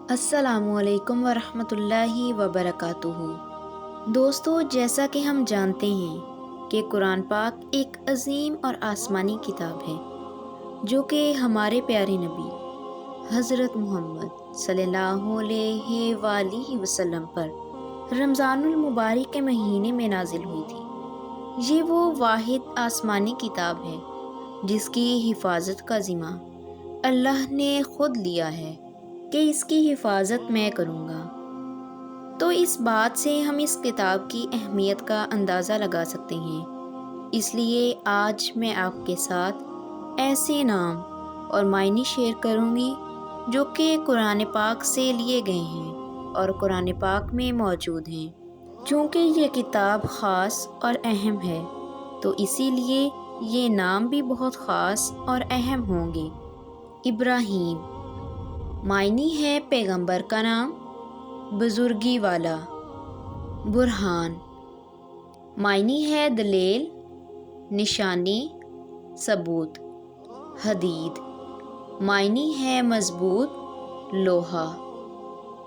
السلام علیکم ورحمۃ اللہ وبرکاتہ۔ دوستو، جیسا کہ ہم جانتے ہیں کہ قرآن پاک ایک عظیم اور آسمانی کتاب ہے جو کہ ہمارے پیارے نبی حضرت محمد صلی اللہ علیہ وآلہ وسلم پر رمضان المبارک کے مہینے میں نازل ہوئی تھی۔ یہ وہ واحد آسمانی کتاب ہے جس کی حفاظت کا ذمہ اللہ نے خود لیا ہے کہ اس کی حفاظت میں کروں گا۔ تو اس بات سے ہم اس کتاب کی اہمیت کا اندازہ لگا سکتے ہیں۔ اس لیے آج میں آپ کے ساتھ ایسے نام اور معنی شیئر کروں گی جو کہ قرآن پاک سے لیے گئے ہیں اور قرآن پاک میں موجود ہیں۔ چونکہ یہ کتاب خاص اور اہم ہے تو اسی لیے یہ نام بھی بہت خاص اور اہم ہوں گے۔ ابراہیم معنی ہے پیغمبر کا نام، بزرگی والا۔ برہان معنی ہے دلیل، نشانی، ثبوت۔ حدید معنی ہے مضبوط، لوہا۔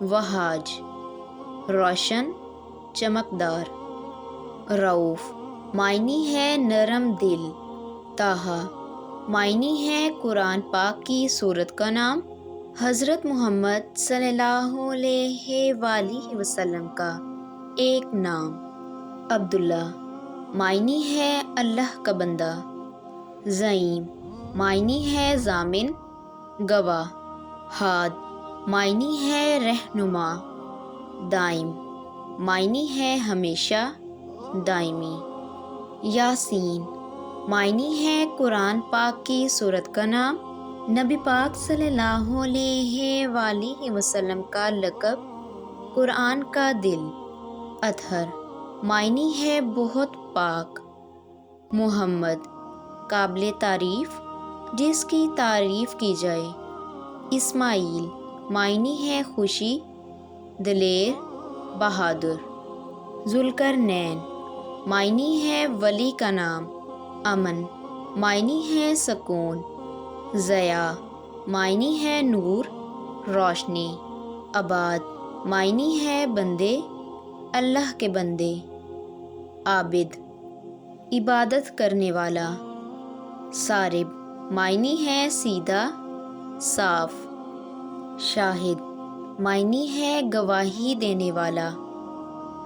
وہاج روشن، چمکدار۔ رؤوف معنی ہے نرم دل۔ طٰہٰ معنی ہے قرآن پاک کی سورت کا نام، حضرت محمد صلی اللہ علیہ وآلہ وسلم کا ایک نام۔ عبداللہ معنی ہے اللہ کا بندہ۔ زعیم معنی ہے ضامن، گواہ۔ حاد معنی ہے رہنما، دائم معنی ہے ہمیشہ، دائمی۔ یاسین معنی ہے قرآن پاک کی سورت کا نام، نبی پاک صلی اللہ علیہ وآلہ وسلم کا لقب، قرآن کا دل۔ اطہر معنی ہے بہت پاک۔ محمد قابل تعریف، جس کی تعریف کی جائے۔ اسماعیل معنی ہے خوشی، دلیر، بہادر۔ ذوالقرنین معنی ہے ولی کا نام، امن معنی ہے سکون۔ ضیاء معنی ہے نور، روشنی۔ عباد معنی ہے بندے، اللہ کے بندے۔ عابد عبادت کرنے والا۔ صارب معنی ہے سیدھا، صاف۔ شاہد معنی ہے گواہی دینے والا۔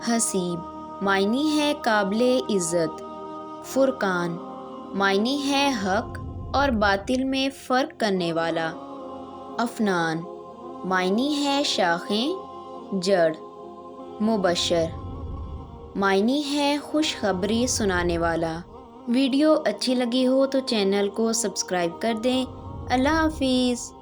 حسیب معنی ہے قابل عزت۔ فرقان معنی ہے حق اور باطل میں فرق کرنے والا۔ افنان معنی ہے شاخیں، جڑ۔ مبشر معنی ہے خوشخبری سنانے والا۔ ویڈیو اچھی لگی ہو تو چینل کو سبسکرائب کر دیں۔ اللہ حافظ۔